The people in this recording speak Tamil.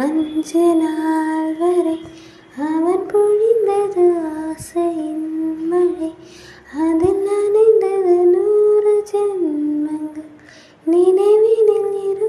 அஞ்சு நாள் வரை அவன் பொழிந்தது ஆசையின் மழை, அதில் நனைந்தது 100 ஜென்மங்கள். நினைவினில் இரு